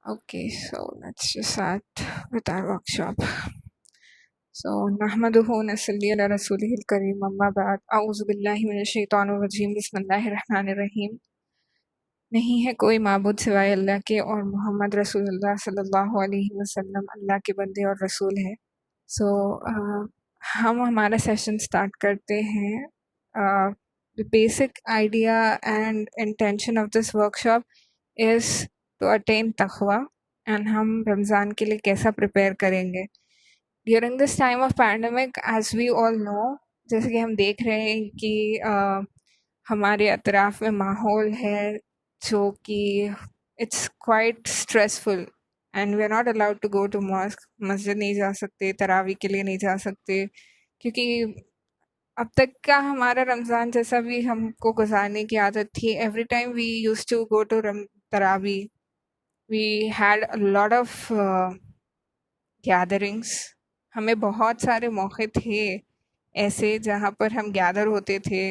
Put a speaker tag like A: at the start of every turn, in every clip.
A: Okay, so let's just start with our workshop. So, नहमदुहु व नसल्ली अला रसूलिहिल करीम अम्मा बाद अऊज़ु बिल्लाहि मिनश शैतानिर रजीम बिस्मिल्लाहिर रहमानिर रहीम। नहीं है कोई माबूद सिवाय अल्लाह के और मोहम्मद रसूलुल्लाह सल्लल्लाहु अलैहि वसल्लम अल्लाह के बंदे और रसूल हैं। सो हम हमारा सेशन स्टार्ट करते हैं। The basic idea and intention of this workshop is to attain तक़वा एंड हम रमज़ान के लिए कैसा प्रिपेयर करेंगे during this time of pandemic. As we all know, जैसे कि हम देख रहे हैं कि हमारे अतराफ़ में माहौल है जो कि it's quite stressful and we are not allowed to go to mosque. मस्जिद नहीं जा सकते, तरावी के लिए नहीं जा सकते, क्योंकि अब तक का हमारा रमज़ान जैसा भी हमको गुजारने की आदत थी। Every time we used to go to तरावी, we had a lot of gatherings. हमें बहुत सारे मौके थे ऐसे जहाँ पर हम गैदर होते थे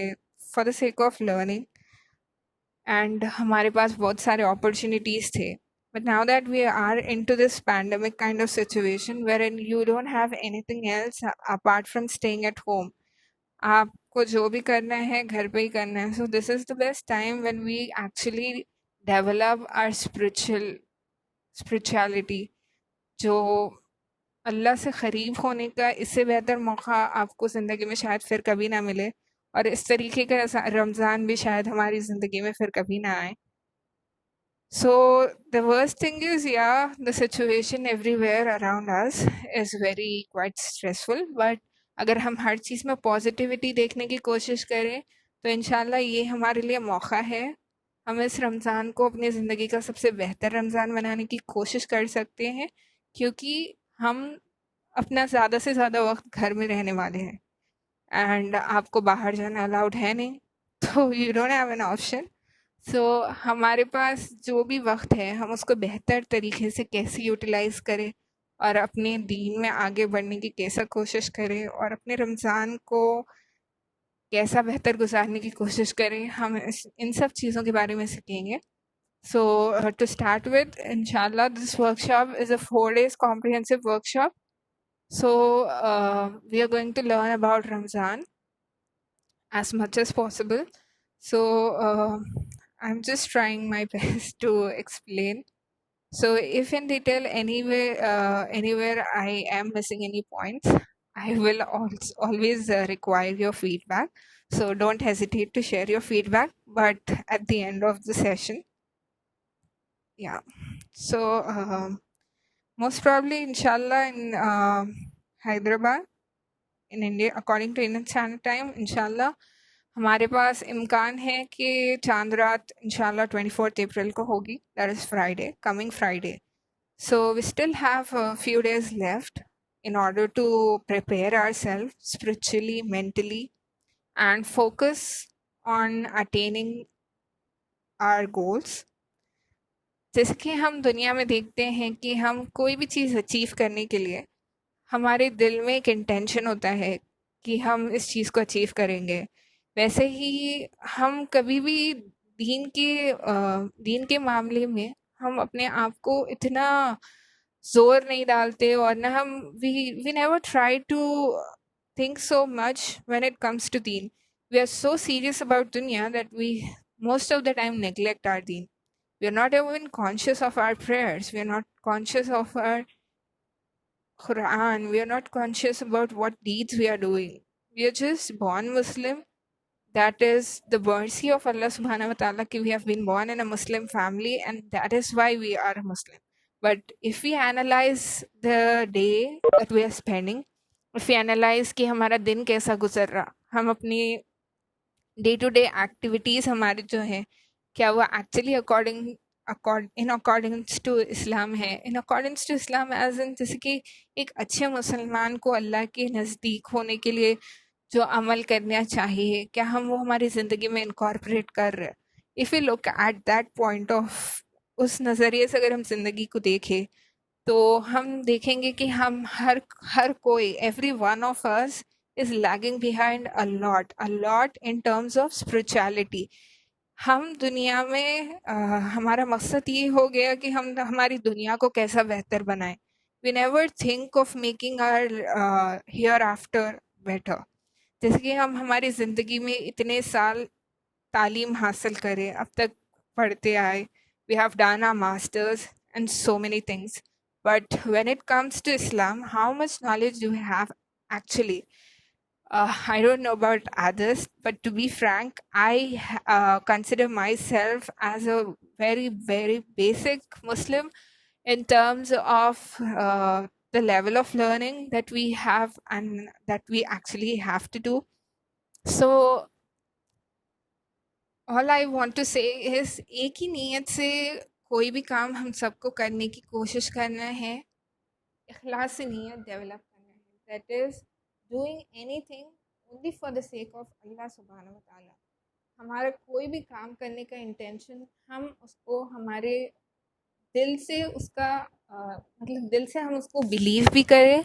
A: for the sake of learning, and हमारे पास बहुत सारे अपॉर्चुनिटीज़ थे। But now that we are into this pandemic kind of situation wherein you don't have anything else apart from staying at home, आपको जो भी करना है घर पे ही करना है। So this is the best time when we actually develop our spirituality, जो अल्लाह से क़रीब होने का इससे बेहतर मौका आपको ज़िंदगी में शायद फिर कभी ना मिले, और इस तरीके का रमज़ान भी शायद हमारी ज़िंदगी में फिर कभी ना आए। So the worst thing is, yeah, the situation everywhere around us is very quite stressful, but अगर हम हर चीज़ में पॉजिटिविटी देखने की कोशिश करें तो इंशाल्लाह ये हमारे लिए मौका है। हम इस रमज़ान को अपनी ज़िंदगी का सबसे बेहतर रमज़ान बनाने की कोशिश कर सकते हैं, क्योंकि हम अपना ज़्यादा से ज़्यादा वक्त घर में रहने वाले हैं एंड आपको बाहर जाना अलाउड है नहीं, तो you don't have an option. So हमारे पास जो भी वक्त है हम उसको बेहतर तरीके से कैसे यूटिलाइज़ करें और अपने दीन में आगे बढ़ने की कैसा कोशिश करें और अपने रमज़ान को कैसा बेहतर गुजारने की कोशिश करें, हम इन सब चीज़ों के बारे में सीखेंगे। सो टू स्टार्ट विद, इंशाल्लाह this workshop is a 4 days comprehensive workshop. So we are going to learn about Ramzan as much as possible. So I'm just trying my best to explain. So if in detail anywhere I am missing any points, I will always require your feedback. So don't hesitate to share your feedback, but at the end of the session. Yeah. So most probably, inshallah, in Hyderabad, in India, according to Indian Standard Time, इंशाल्लाह हमारे पास इम्कान है कि चांद रात इंशाल्लाह 24th April को होगी, that is Friday, coming Friday. So we still have a few days left in order to prepare ourselves spiritually, mentally, and focus on attaining our goals. जैसे कि हम दुनिया में देखते हैं कि हम कोई भी चीज़ अचीव करने के लिए हमारे दिल में एक इंटेंशन होता है कि हम इस चीज़ को अचीव करेंगे। वैसे ही हम कभी भी दीन के मामले में हम अपने आप को इतना ज़ोर नहीं डालते, और ना हम we never try to think so much when it comes to दीन। We are so serious about दुनिया that we most of the time neglect our deen. We are not even conscious of our prayers. We are not conscious of our Quran. We are not conscious about what deeds we are doing. We are just born Muslim. That is the mercy of Allah subhanahu wa ta'ala कि we have been born in a Muslim family, and that is why we are a Muslim. But if we analyze the day that we are spending, if we analyze कि हमारा दिन कैसा गुजर रहा, हम अपनी day to day activities हमारे जो हैं क्या वो actually in accordings to Islam है, in accordings to Islam as in जैसे कि एक अच्छे मुसलमान को अल्लाह के नज़दीक होने के लिए जो अमल करना चाहिए, क्या हम वो हमारी ज़िंदगी में इनकॉर्पोरेट कर रहे हैं? If you look at that point of, उस नज़रिए से अगर हम ज़िंदगी को देखें तो हम देखेंगे कि हम हर कोई, every one of us is lagging behind a lot in terms of spirituality. हम दुनिया में हमारा मकसद ये हो गया कि हम हमारी दुनिया को कैसा बेहतर बनाएं। We never think of making our hereafter better. जैसे कि हम हमारी ज़िंदगी में इतने साल तालीम हासिल करें, अब तक पढ़ते आए, we have done our masters and so many things, but when it comes to Islam, how much knowledge do we have actually? I don't know about others, but to be frank, I consider myself as a very, very basic Muslim in terms of the level of learning that we have and that we actually have to do. So, all I want to say is एक ही नीयत से कोई भी काम हम सबको करने की कोशिश करना है, इखलास से नीयत डेवलप करना है, that is doing anything only for the sake of Allah subhanahu wa ta'ala. हमारा कोई भी काम करने का इंटेंशन, हम उसको हमारे दिल से उसका मतलब दिल से हम उसको बिलीव भी करें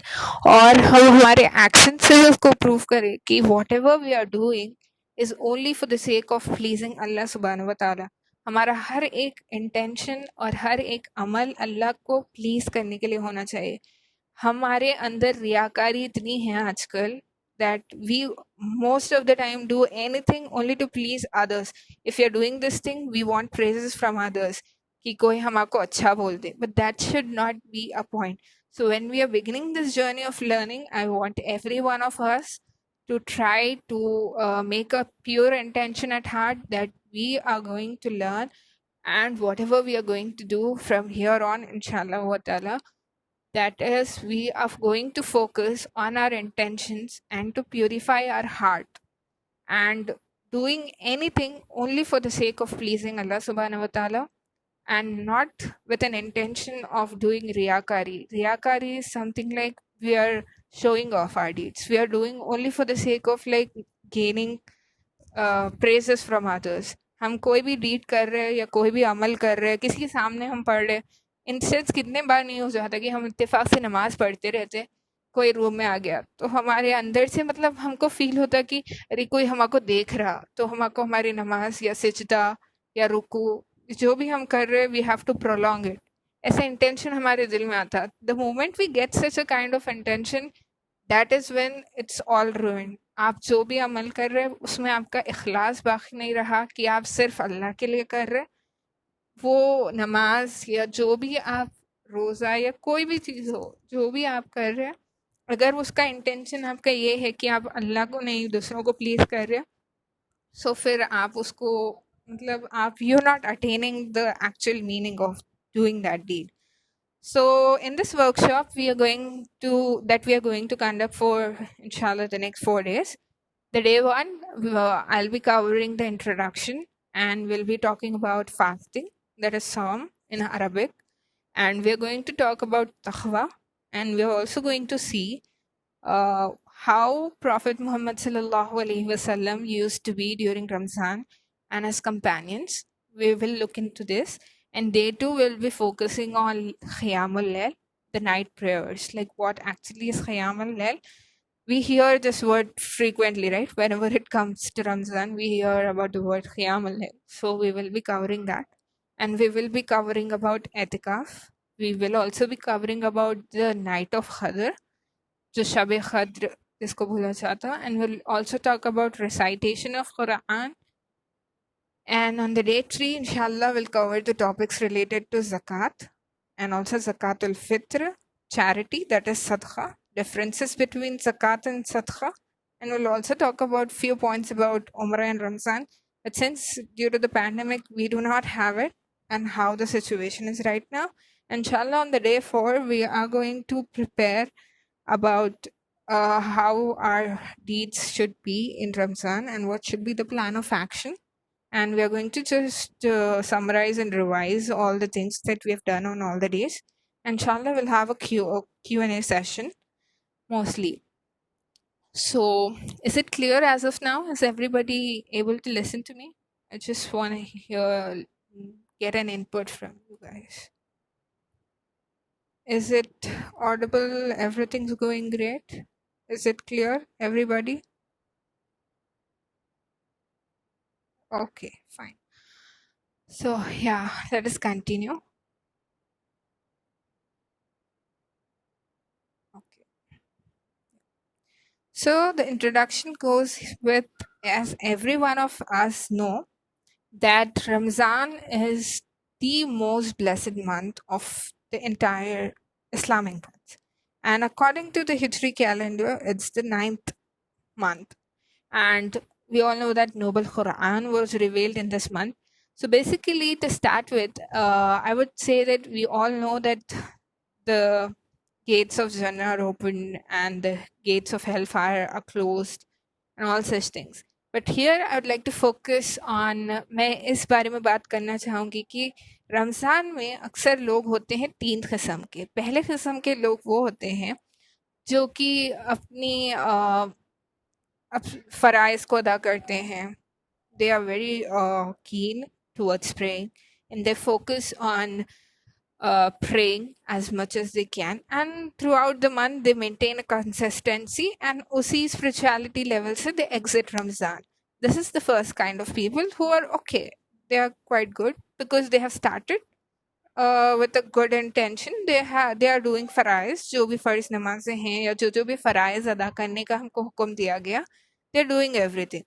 A: और हम हमारे एक्शन से उसको प्रूव करें कि whatever we are doing is only for the sake of pleasing Allah सुब्हानहू व तआला। हमारा हर एक इंटेंशन और हर एक अमल अल्लाह को प्लीज करने के लिए होना चाहिए। हमारे अंदर रियाकारी इतनी है आजकल that we most of the time do anything only to please others. If you're doing this thing, we want praises from others कि कोई हमको अच्छा बोल दे, but that should not be a point. So when we are beginning this journey of learning, I want every one of us to try to make a pure intention at heart that we are going to learn, and whatever we are going to do from here on, inshallah wa ta'ala, that is, we are going to focus on our intentions and to purify our heart and doing anything only for the sake of pleasing Allah subhanahu wa ta'ala and not with an intention of doing riyakari. Riyakari is something like we are showing off our deeds. We are doing only for the sake of like gaining praises from others. हम कोई भी deed कर रहे हैं या कोई भी अमल कर रहे हैं, किसी के सामने हम पढ़ रहे हैं, इंस्टेंस कितने बार नहीं हो जाता कि हम इत्तेफाक से नमाज पढ़ते रहते, कोई रूम में आ गया तो हमारे अंदर से मतलब हमको फील होता कि अरे कोई हमको देख रहा, तो हमको हमारी नमाज या सिजदा या रुकू जो भी हम कर रहे हैं we have to prolong it, ऐसा इंटेंशन हमारे दिल में आता। The moment we get such a kind of intention, that is when it's all ruined. आप जो भी अमल कर रहे हैं उसमें आपका इखलास बाकी नहीं रहा कि आप सिर्फ अल्लाह के लिए कर रहे हैं। वो नमाज या जो भी आप रोज़ा या कोई भी चीज़ हो, जो भी आप कर रहे हैं, अगर उसका इंटेंशन आपका ये है कि आप अल्लाह को नहीं दूसरों को प्लीज कर रहे हैं, सो फिर आप उसको मतलब आप you are not attaining the actual meaning of doing that deed. So in this workshop we are going to conduct for inshallah the next 4 days. The day one, I'll be covering the introduction and we'll be talking about fasting, that is Psalm in Arabic, and we're going to talk about taqwa, and we're also going to see uh, how Prophet Muhammad sallallahu alaihi wasallam used to be during Ramzan and his companions. We will look into this, and day two will be focusing on Qiyamul Lail, the night prayers. Like what actually is Qiyamul Lail? We hear this word frequently, right? Whenever it comes to Ramzan, we hear about the word Qiyamul Lail. So we will be covering that, and we will be covering about etikaf. We will also be covering about the night of Qadr, जो शब क़द्र जिसको बोला जाता, and we'll also talk about recitation of Quran. And on the day 3, inshallah, we'll cover the topics related to zakat and also zakatul fitr, charity, that is sadqa, differences between zakat and sadqa, and we'll also talk about few points about Umrah and Ramzan. But since due to the pandemic we do not have it and how the situation is right now, inshallah, on the day 4 we are going to prepare about how our deeds should be in Ramzan and what should be the plan of action. And we are going to just summarize and revise all the things that we have done on all the days. Inshallah, we'll have a Q&A session mostly. So, is it clear as of now? Is everybody able to listen to me? I just want to get an input from you guys. Is it audible? Everything's going great? Is it clear, everybody? Okay, fine. So, yeah, let us continue. Okay. So, the introduction goes with, as every one of us know, that Ramzan is the most blessed month of the entire Islamic month. And according to the Hijri calendar, it's the ninth month. And we all know that Noble Quran was revealed in this month. So basically, to start with, I would say that we all know that the gates of Jannah are open and the gates of hellfire are closed and all such things. But here I would like to focus on, मैं इस बारे में बात करना चाहूँगी कि रमज़ान में अक्सर लोग होते हैं तीन किस्म के। पहले किस्म के लोग वो होते हैं जो कि अपनी फ़राइज़ को अदा करते हैं। They are very keen towards praying and they focus on praying as much as they can, and throughout the month they maintain a consistency and usi spirituality level se they exit Ramzan. This is the first kind of people who are okay, they are quite good because they have started with a good intention. They are doing फराइज, जो भी फ़र्ज नमाजें हैं या जो जो भी फ़राइज अदा करने का हमको हुक्म दिया गया, they are doing everything,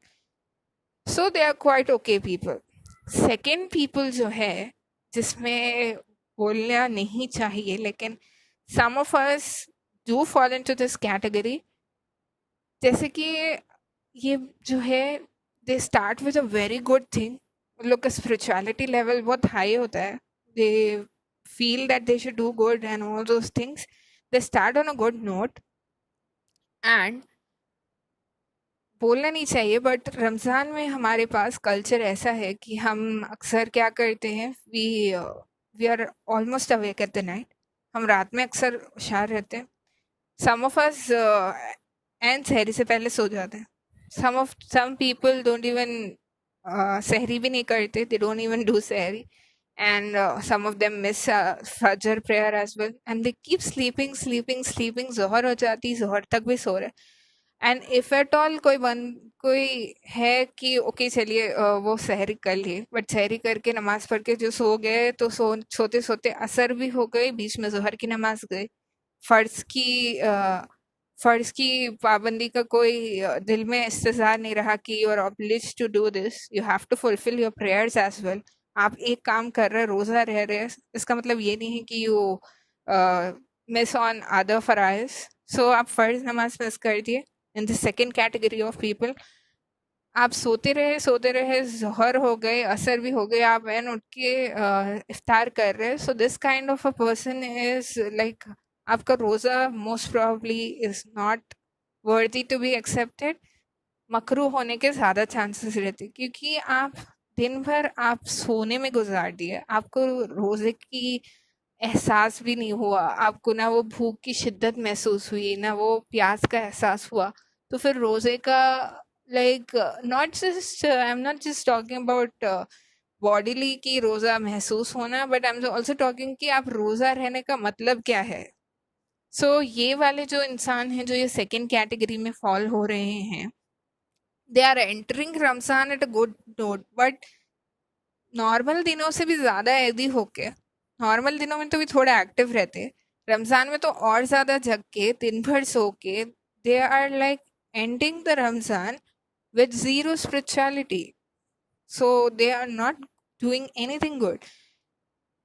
A: so they are quite okay people. Second people जो है, जिसमें बोलना नहीं चाहिए लेकिन some of us do fall into this category, जैसे कि ये जो है, they start with a very good thing, उन लोग का spirituality level बहुत high होता है, they feel that they should do good and all those things, they start on a good note, and बोलना नहीं चाहिए बट रमज़ान में हमारे पास कल्चर ऐसा है कि हम अक्सर क्या करते हैं, we are almost awake at the night, हम रात में अक्सर होशियार रहते हैं। सम ऑफ अस एंड सहरी से पहले सो जाते हैं। सम पीपल डोंट इवन सहरी भी नहीं करते, दे डोंट इवन डू सहरी, and some of them miss fajr prayer as well, and they keep sleeping. जोहर हो जाती, जोहर तक भी सो रहे। एंड इफ एट ऑल कोई है कि ओके चलिए वो सहरी कर लिए, बट सहरी करके नमाज पढ़ के जो सो गए तो सोते सोते असर भी हो गई, बीच में जोहर की नमाज गई। फ़र्ज़ की फ़र्ज़ की पाबंदी का कोई दिल में इस्तेज़ार नहीं रहा कि you are obliged to do this, you have to fulfil your prayers as well. आप एक काम कर रहे हैं, रोज़ा रह रहे हैं, इसका मतलब ये नहीं है कि यू मिस ऑन अदर फ़राइज़। सो आप फ़र्ज़ नमाज़ मिस कर दिए। In the second category of people, आप सोते रहे, ज़ोहर हो गए, असर भी हो गए, आप एन उठ के इफ्तार कर रहे हैं। So this kind of a person is like, आपका रोज़ा most probably is not worthy to be accepted, मकरू होने के ज़्यादा चांसेस रहते हैं, क्योंकि आप दिन भर आप सोने में गुजार दिए, आपको रोज़े की एहसास भी नहीं हुआ, आपको ना वो भूख की शिद्दत महसूस हुई, ना वो प्यास का एहसास हुआ। तो फिर रोज़े का like, not just I am not just talking about bodily कि रोज़ा महसूस होना, but I am also talking कि आप रोज़ा रहने का मतलब क्या है। सो ये वाले जो इंसान हैं, जो ये सेकंड कैटेगरी में फॉल हो रहे हैं, they are entering Ramzan at a good note, but normal दिनों से भी ज़्यादा ऐदी होके, नॉर्मल दिनों में तो भी थोड़ा एक्टिव रहते, रमज़ान में तो और ज़्यादा जग के दिन भर सो के, they are like ending the Ramzan with zero spirituality, so they are not doing anything good.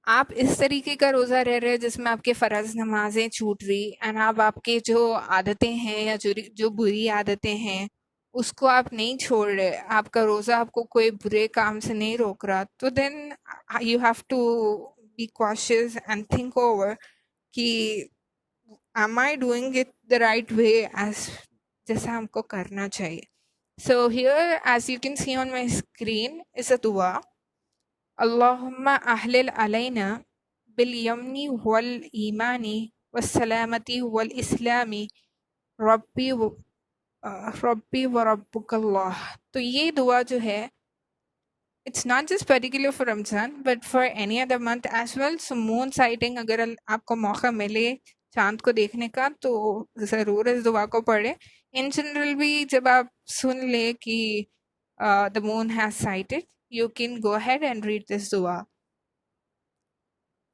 A: आप इस तरीके का रोज़ा रह रहे हैं जिसमें आपके फ़र्ज़ नमाजें छूट रही, एंड आप आपके जो आदतें हैं या जो बुरी आदतें हैं उसको आप नहीं छोड़ रहे, आपका रोज़ा आपको कोई बुरे काम से नहीं रोक रहा, तो then you have to be cautious and think over कि am I doing it the right way as जैसा हमको करना चाहिए. So here, as you can see on my screen, is a dua. Allahumma ahlil alayna bil yamni wal imani was salamati wal islami rabbi rabbi wa rabbukallah. तो ये दुआ जो है, it's not just particular for Ramzan but for any other month as well. So moon sighting अगर आपको मौका मिले चांद को देखने का तो ज़रूर इस दुआ को पढ़े. इन जनरल भी जब आप सुन ले कि the moon has sighted, you can go ahead and read this dua.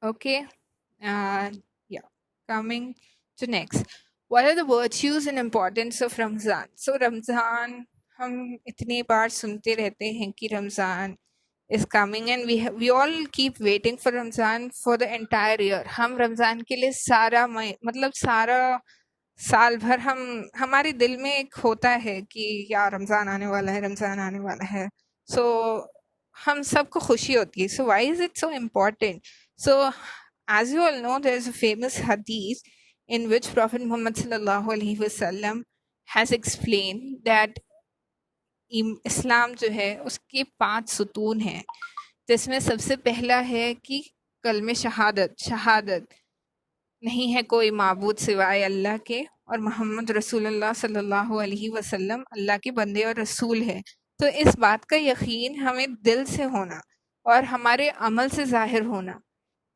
A: Okay. Yeah. Coming to next. What are the virtues and importance of Ramzan? So Ramzan, हम इतनी बार सुनते रहते हैं कि Ramzan is coming and we all keep waiting for Ramzan for the entire year. हम रमज़ान के लिए सारा मतलब सारा साल भर हमारे दिल में एक होता है कि यार रमज़ान आने वाला है, रमज़ान आने वाला है. So हम सबको खुशी होती है. So why is it so important? So as you all know, there is a famous hadith in which Prophet Muhammad sallallahu alaihi wasallam has explained that इस्लाम जो है उसके 5 सुतून हैं, जिसमें सबसे पहला है कि कलमे शहादत, शहादत नहीं है कोई माबूद सिवाय अल्लाह के और मोहम्मद रसूलुल्लाह सल्लल्लाहु अलैहि वसल्लम अल्लाह के बंदे और रसूल है. तो इस बात का यकीन हमें दिल से होना और हमारे अमल से जाहिर होना.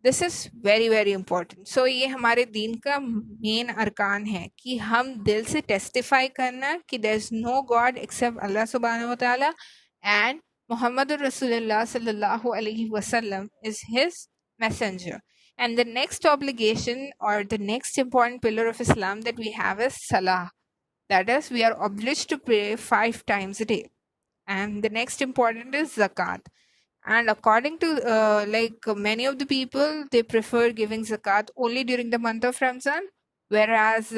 A: This is very very important. So ये हमारे दीन का मेन अरकान है कि हम दिल से टेस्टिफाई करना कि there is no god except Allah सुब्हानहू व तआला एंड मुहम्मद रसूलुल्लाह सल्लल्लाहु अलैहि वसल्लम is his messenger. And the next obligation or the next important pillar of Islam that we have is Salah. That is, we are obliged to pray 5 times a day. And the next important is Zakat. And according to like many of the people, they prefer giving zakat only during the month of Ramzan, whereas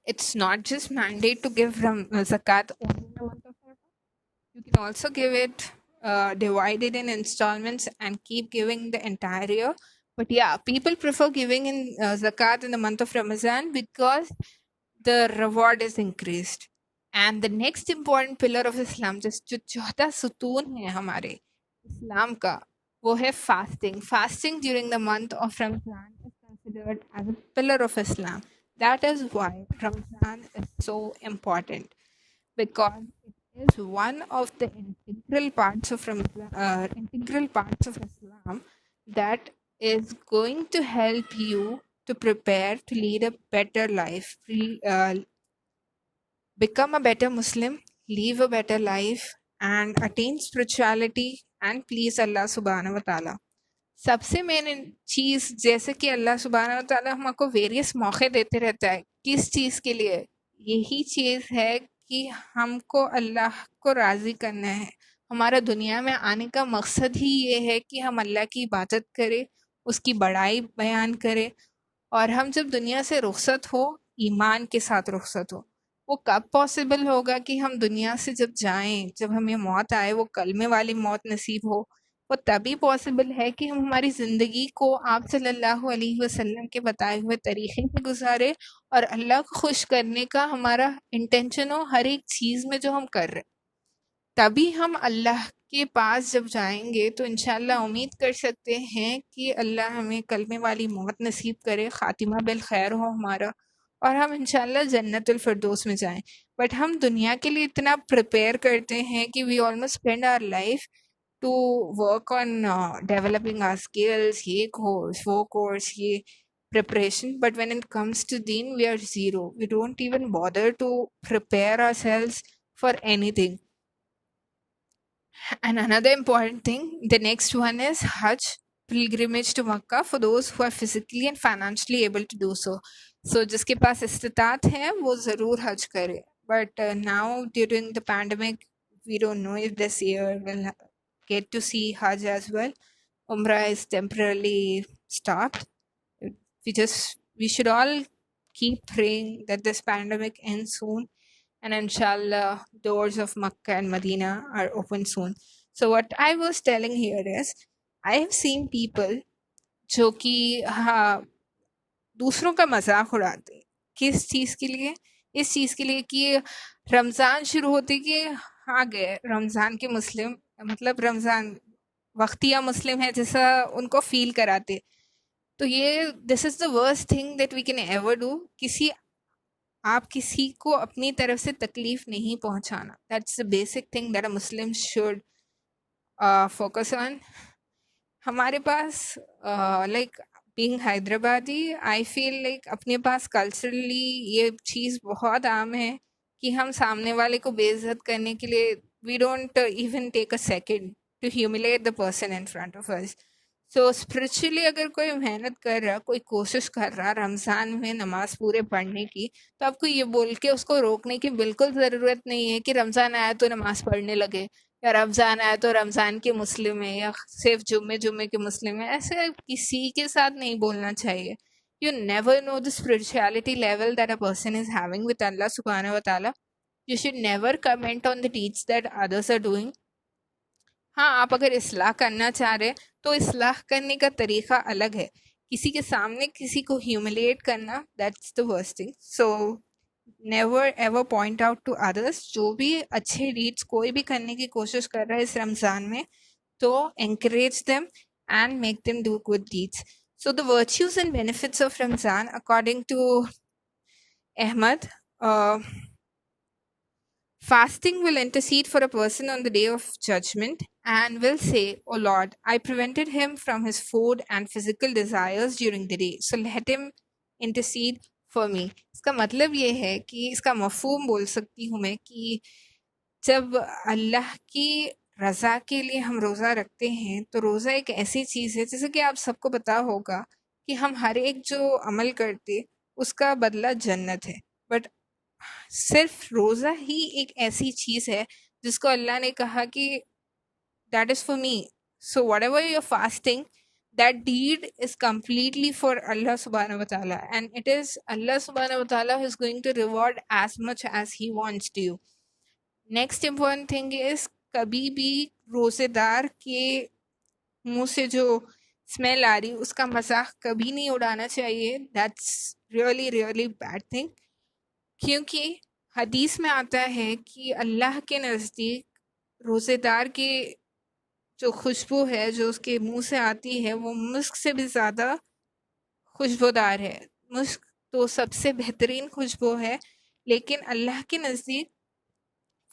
A: it's not just mandate to give zakat only in the month of Ramzan. You can also give it divided in installments and keep giving the entire year. But yeah, people prefer giving in zakat in the month of Ramazan because the reward is increased. And the next important pillar of Islam, जो चौथा सुतून है हमारे इस्लाम का, वो है fasting. Fasting during the month of Ramzan is considered as a pillar of Islam. That is why Ramzan is so important, because it is one of the integral parts of Islam that is going to help you to prepare to lead a better life, become a better Muslim, live a better life, and attain spirituality and please Allah subhanahu wa ta'ala. सबसे main चीज़, जैसे कि अल्लाह सुब्हानहू व तआला हमको various मौके देते रहता है, किस चीज़ के लिए? यही चीज़ है कि हमको अल्लाह को राज़ी करना है. हमारा दुनिया में आने का मकसद ही ये है कि हम अल्लाह की इबादत करें, उसकी बड़ाई बयान करें, और हम जब दुनिया से रुखसत हो, ईमान के साथ रुखसत हो. वो कब पॉसिबल होगा कि हम दुनिया से जब जाएं, जब हमें मौत आए, वो कलमे वाली मौत नसीब हो. वो तभी पॉसिबल है कि हम हमारी ज़िंदगी को आप सल्लल्लाहु अलैहि वसल्लम के बताए हुए तरीक़े से गुजारें और अल्लाह को खुश करने का हमारा इंटेंशन हो हर एक चीज़ में जो हम कर रहे. तभी हम अल्लाह के पास जब जाएंगे तो इंशाल्लाह उम्मीद कर सकते हैं कि अल्लाह हमें कलमे वाली मौत नसीब करे, ख़ातिमा बिल खैर हो हमारा, और हम इंशाल्लाह जन्नतुल फिरदौस में जाएं. बट हम दुनिया के लिए इतना प्रिपेयर करते हैं कि we almost spend our life to work on developing our skills, ये course, वो course, ये preparation. But when it comes to deen, we are zero. We don't even bother to prepare ourselves for anything. And another important thing, the next one is Hajj, pilgrimage to Makkah for those who are physically and financially able to do so. So जिसके पास इस्तिताअत है वो ज़रूर हज करे. But now during the pandemic, we don't know if this year will get to see Hajj as well. Umrah is temporarily stopped. We should all keep praying that this pandemic ends soon, and inshallah doors of Makkah and Medina are open soon. So what I was telling here is, I have seen people जो कि हाँ दूसरों का मजाक उड़ाते हैं. किस चीज़ के लिए? इस चीज़ के लिए कि रमज़ान शुरू होते कि आ गए रमज़ान के मुस्लिम, मतलब रमज़ान वक्तिया मुस्लिम है जैसा उनको फील कराते. तो ये this is the worst thing that we can ever do. आप किसी को अपनी तरफ से तकलीफ नहीं पहुंचाना. That's the basic thing that a Muslim should focus on. हमारे पास like being Hyderabadi, I feel like अपने पास कल्चरली ये चीज़ बहुत आम है कि हम सामने वाले को बेइज्जत करने के लिए we don't even take a second to humiliate the person in front of us. So spiritually अगर कोई मेहनत कर रहा, कोई कोशिश कर रहा रमज़ान में नमाज पूरे पढ़ने की, तो आपको ये बोल के उसको रोकने की बिल्कुल ज़रूरत नहीं है कि रमज़ान आया तो नमाज पढ़ने लगे, या रमज़ान आया तो रमज़ान के मुस्लिम है, या सिर्फ जुम्मे जुम्मे के मुस्लिम है। ऐसे किसी के साथ नहीं बोलना चाहिए. You never know the spirituality level that a person is having with Allah subhanahu wa ta'ala. You should never comment on the deeds that others are doing. हाँ, आप अगर इस्लाह करना चाह रहे तो इस्लाह करने का तरीका अलग है. किसी के सामने किसी को ह्यूमिलिएट करना, that's the worst thing. So never ever point out to others. जो भी अच्छे डीड्स कोई भी करने की कोशिश कर रहा है इस रमज़ान में, तो encourage them and make them do good deeds. So the virtues and benefits of Ramzan, according to Ahmad, fasting will intercede for a person on the day of judgment and will say, "O Lord, I prevented him from his food and physical desires during the day, so let him intercede for me." इसका मतलब ये है कि इसका मफ़हूम बोल सकती हूँ मैं कि जब अल्लाह की रज़ा के लिए हम रोज़ा रखते हैं, तो रोज़ा एक ऐसी चीज़ है, जैसे कि आप सबको पता होगा कि हम हर एक जो अमल करते उसका बदला जन्नत है. बट सिर्फ रोज़ा ही एक ऐसी चीज़ है जिसको अल्लाह ने कहा कि that is for me. So whatever you are fasting, that deed is completely for Allah subhanahu wa ta'ala, and it is Allah subhanahu wa ta'ala who is going to reward as much as he wants to you. Next important thing is, कभी भी रोज़ेदार के मुंह से जो smell आ रही उसका मजाक कभी नहीं उड़ाना चाहिए. That's really really bad thing. क्योंकि हदीस में आता है कि अल्लाह के नज़दीक रोज़ेदार की जो खुशबू है जो उसके मुंह से आती है वो मुस्क से भी ज़्यादा खुशबूदार है. मुस्क तो सबसे बेहतरीन खुशबू है, लेकिन अल्लाह के नज़दीक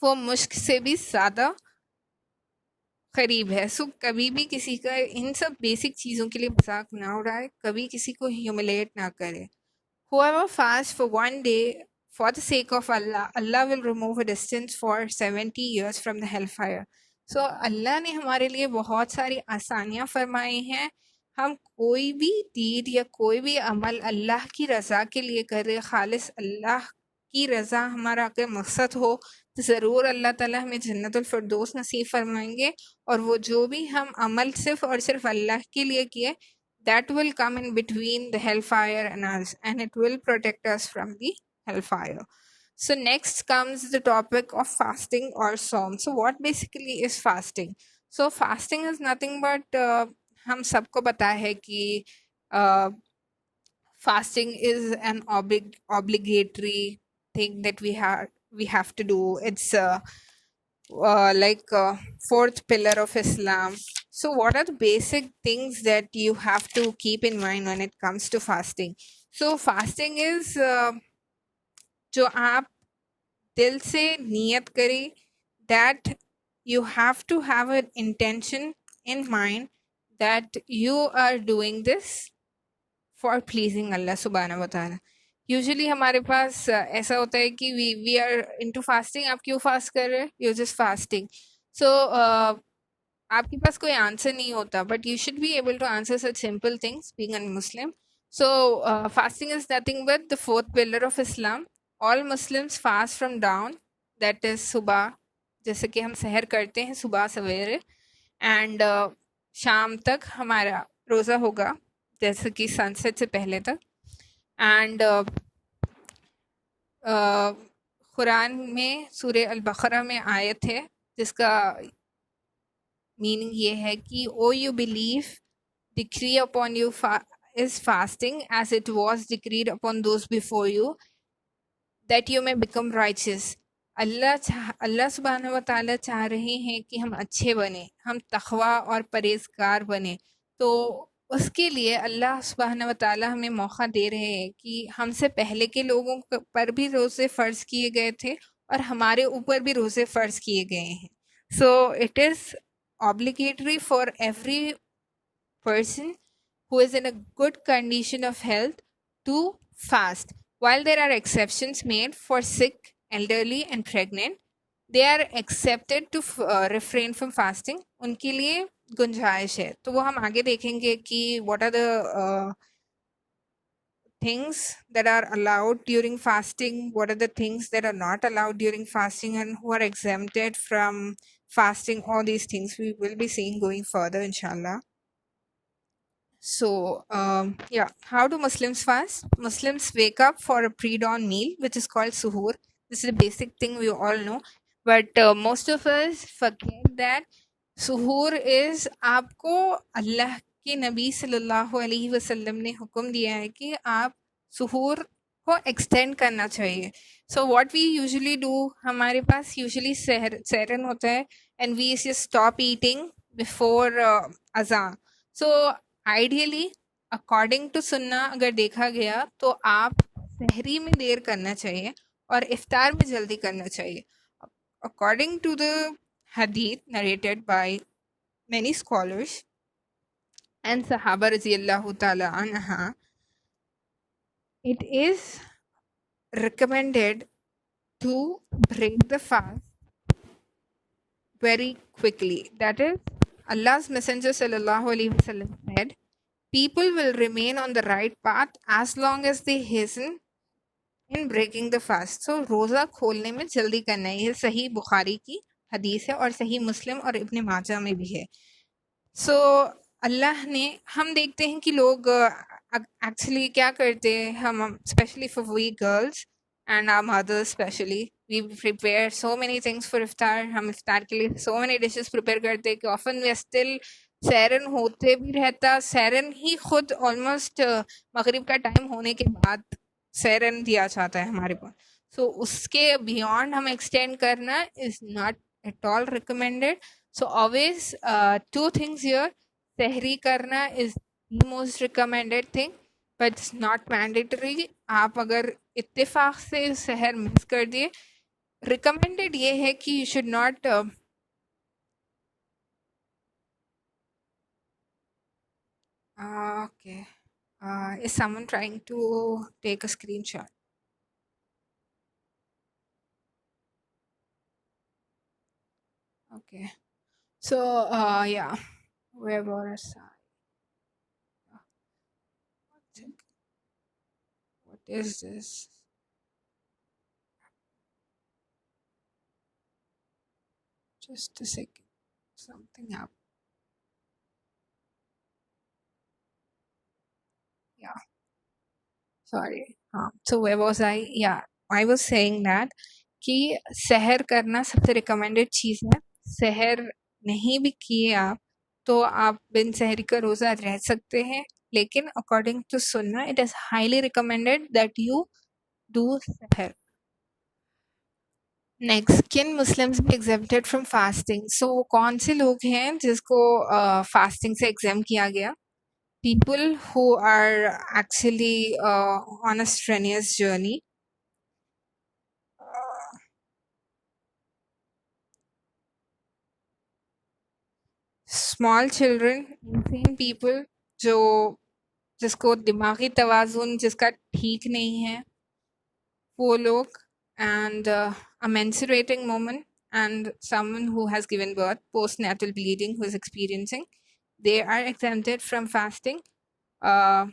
A: वो मुश्क से भी ज़्यादा करीब है. सो कभी भी किसी का इन सब बेसिक चीज़ों के लिए मजाक ना उड़ाए, कभी किसी को ह्यूमिलेट ना करे. Whoever fasts for one day for the sake of Allah, Allah will remove a distance for 70 years from the hellfire. So अल्लाह ने हमारे लिए बहुत सारी आसानियाँ फरमाई हैं. हम कोई भी दीद या कोई भी अमल अल्लाह की रज़ा के लिए करें, खालिस अल्लाह की रज़ा हमारा अगर मकसद हो, तो ज़रूर अल्लाह ताला हमें जन्नतुल फिरदौस नसीब फरमाएंगे. और वो जो भी हम अमल सिर्फ और सिर्फ अल्लाह के लिए किए, that will come in between the hellfire and us, and it will protect us from the hellfire. So next comes the topic of fasting or psalm. So what basically is fasting? So fasting is nothing but हम सबको पता है कि fasting is an obligatory thing that we have to do. It's like fourth pillar of Islam. So what are the basic things that you have to keep in mind when it comes to fasting? So fasting is जो आप दिल से नियत करें, that you have to have an intention in mind that you are doing this for pleasing Allah subhanahu wa ta'ala. Usually हमारे पास ऐसा होता है कि वी आर इनटू फास्टिंग. आप क्यों फास्ट कर रहे हैं? You just fasting. सो आपके पास कोई आंसर नहीं होता, but you should be able to answer such simple things being a Muslim. So fasting is nothing but the fourth pillar of Islam. All Muslims fast from dawn, that is सुबह, जैसे कि हम सहर करते हैं सुबह सवेरे, एंड शाम तक हमारा रोज़ा होगा, जैसे कि सनसेट से पहले तक. एंड कुरान में सूरे अल बकरा में आयत है जिसका मीनिंग ये है कि O you believe, decree upon you is fasting as it was decreed upon those before you, that you may become righteous. अल्लाह सुब्हानहू व तआला चाह रहे हैं कि हम अच्छे बने, हम तक़वा और परहेज़गार बने. तो उसके लिए अल्लाह सुब्हानहू व तआला हमें मौका दे रहे हैं कि हमसे पहले के लोगों पर भी रोज़े फ़र्ज़ किए गए थे और हमारे ऊपर भी रोज़े फ़र्ज़ किए गए हैं. So it is obligatory for every person who is in a good condition of health to fast. While there are exceptions made for sick, elderly and pregnant, they are excepted to refrain from fasting, उनके लिए गुंजाइश है। तो वो हम आगे देखेंगे कि what are the things that are allowed during fasting, what are the things that are not allowed during fasting, and who are exempted from fasting. All these things we will be seeing going further, inshallah. So, yeah, how do Muslims fast? Muslims wake up for a pre-dawn meal, which is called suhoor. This is a basic thing we all know, but most of us forget that suhoor is आपको अल्लाह के नबी सल्लल्लाहु अलैहि वसल्लम ने हुक्म दिया है कि आप सुहूर को एक्सटेंड करना चाहिए। So what we usually do, हमारे पास यूजुअली सहरन होता है and we just stop eating before अज़ान। सो आइडियली अकॉर्डिंग टू सुन्ना अगर देखा गया तो आप सहरी में देर करना चाहिए और इफ्तार में जल्दी करना चाहिए। According to the hadith narrated by many scholars and Sahaba radiyallahu ta'ala anha, it is recommended to break the fast very quickly. That is, Allah's Messenger sallallahu alaihi wasallam said, people will remain on the right path as long as they hasten in breaking the fast. So रोज़ा खोलने में जल्दी करना है, ये सही बुखारी की हदीस है और सही मुस्लिम और इब्न माजा में भी है। सो अल्लाह ने, हम देखते हैं कि लोग एक्चुअली क्या करते हैं, हम specially for we girls and our mothers specially, we prepare so many things for इफ्तार। हम इफ्तार के लिए सो मेनी डिशेस प्रिपेयर करते हैं कि ऑफन वी आर स्टिल, सहरन होते भी रहता, सहरन ही खुद ऑलमोस्ट मगरिब का टाइम होने के बाद सहरन दिया जाता है हमारे पास। सो उसके बियॉन्ड हम एक्सटेंड करना is not at all recommended. So always two things here. Sehri karna is the most recommended thing, but it's not mandatory. आप अगर इत्तेफाक से सहर मिस कर दिए, recommended ये है कि you should not okay. Is someone trying to take a screenshot? Okay. So yeah, where was I? What is this? Just a second. Something happened. Yeah. Sorry. So where was I? Yeah, I was saying that कि सहर करना सबसे recommended चीज़ है। सहर नहीं भी किए आप तो आप बिन सहरी का रोज़ा रह सकते हैं, लेकिन अकॉर्डिंग टू सुन्ना it is highly recommended that you do सहर। Next, can Muslims be exempted from fasting? So कौन से लोग हैं जिसको फास्टिंग से एग्जाम किया गया? People who are actually on a strenuous journey, small children, insane people जो जिसको दिमागी तवाज़ुन जिसका ठीक नहीं है, वो लोग, and a menstruating woman and someone who has given birth, postnatal bleeding, who is experiencing, they are exempted from fasting. Uh,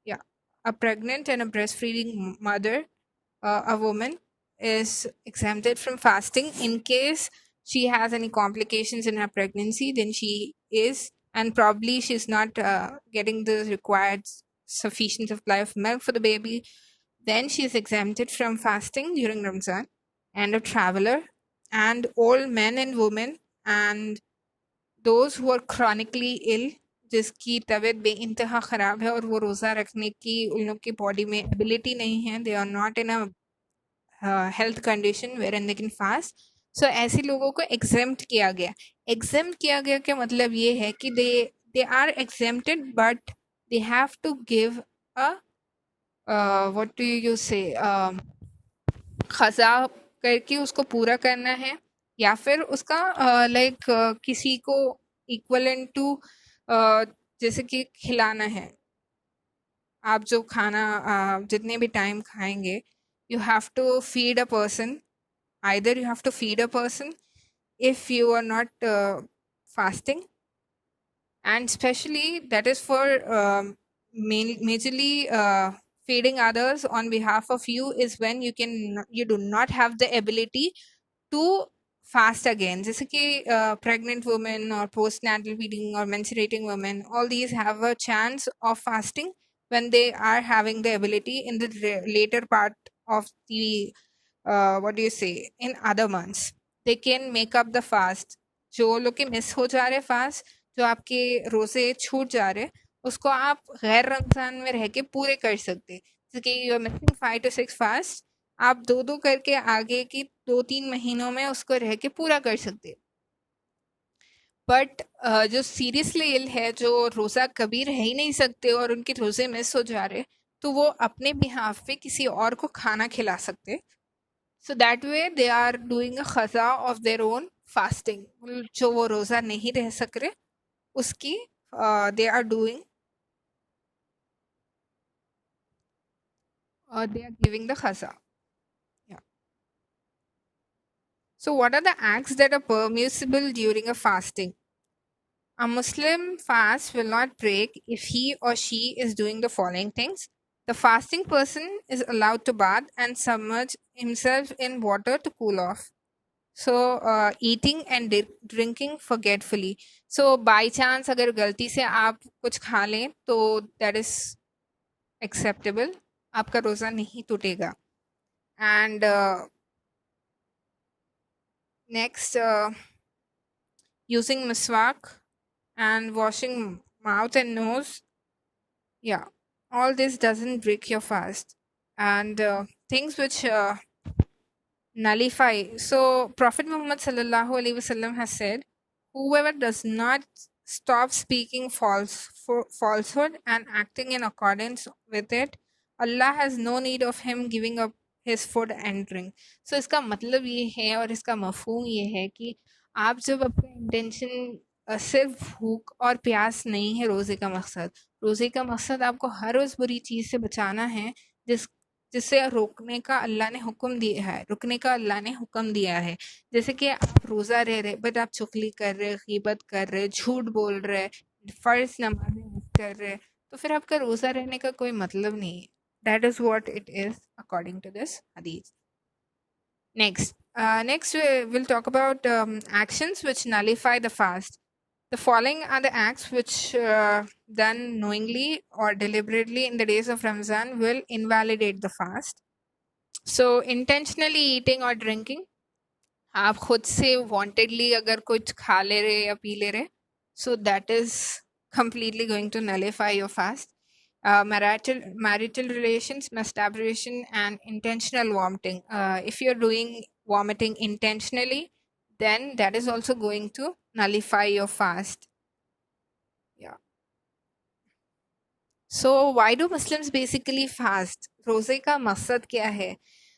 A: yeah, a pregnant and a breastfeeding mother, a woman, is exempted from fasting in case she has any complications in her pregnancy. Then she is, and probably she's not getting the required sufficient supply of milk for the baby. Then she is exempted from fasting during Ramzan. And a traveler, and old men and women, and those who are chronically ill, जिसकी तबीयत बेइंतहा ख़राब है और वो रोज़ा रखने की उन लोग की बॉडी में एबिलिटी नहीं है, they are not in a health condition where an they can fast, so ऐसे लोगों को एग्जेम्प्ट किया गया। एग्जेम्प्ट किया गया का मतलब ये है कि they are exempted but they have to give a what do you say ख़ज़ा करके उसको पूरा करना है, या फिर उसका लाइक किसी को इक्वलेंट टू जैसे कि खिलाना है। आप जो खाना जितने भी टाइम खाएंगे, you have to feed a person either you have to feed a person if you are not fasting, and especially that is for majorly feeding others on behalf of you is when you do not have the ability to fast again. जैसे कि pregnant women or postnatal feeding or menstruating women, all these have a chance of fasting when they are having the ability in the later part of the what do you say, in other months they can make up the fast. जो लोग के miss हो जा रहे fast, जो आपके रोजे छूट जा रहे, उसको आप गैर रमजान में रह के पूरे कर सकते। जैसे कि you are missing 5 to 6 fast, आप दो दो करके आगे की 2-3 महीनों में उसको रह के पूरा कर सकते। बट जो सीरियसली इल है, जो रोज़ा कभी रह ही नहीं सकते और उनके रोज़े मिस हो जा रहे, तो वो अपने बिहाफ पे किसी और को खाना खिला सकते। So that way they are doing a खज़ा ऑफ देयर ओन फास्टिंग। जो वो रोज़ा नहीं रह सक रहे उसकी they are doing, they are giving the khaza. Yeah. So what are the acts that are permissible during a fasting? A Muslim fast will not break if he or she is doing the following things. The fasting person is allowed to bath and submerge himself in water to cool off. So eating and drinking forgetfully. So by chance अगर गलती से आप कुछ खा लें तो that is acceptable, आपका रोज़ा नहीं टूटेगा. And next, using miswak and washing mouth and nose. Yeah, all this doesn't break your fast. And things which nullify. So Prophet Muhammad sallallahu alaihi wasallam has said, whoever does not stop speaking falsehood and acting in accordance with it, Allah has no need of him giving up his food and drink. So इसका मतलब ये है और इसका मफहूम ये है कि आप जब अपना इंटेंशन सिर्फ भूख और प्यास नहीं है रोज़े का मकसद, रोज़े का मकसद आपको हर उस बुरी चीज़ से बचाना है जिसे रोकने का अल्लाह ने हुक्म दिया है, रुकने का अल्लाह ने हुक्म दिया है। जैसे कि आप रोज़ा रह रहे बट आप चुगली कर रहे, गीबत कर रहे, झूठ बोल रहे, फ़र्ज़ नमाज़ें मिस कर रहे, तो फिर आपका रोज़ा रहने का कोई मतलब नहीं है। That is what it is according to this hadith. Next we'll talk about actions which nullify the fast. The following are the acts which done knowingly or deliberately in the days of Ramzan will invalidate the fast. So intentionally eating or drinking, आप खुद से wantedly अगर कुछ खा ले रहे या P ले रहे, so that is completely going to nullify your fast. Marital relations, masturbation and intentional vomiting. If you're doing vomiting intentionally, then that is also going to nullify your fast. Yeah. So why do Muslims basically fast? रोज़े का मकसद क्या है?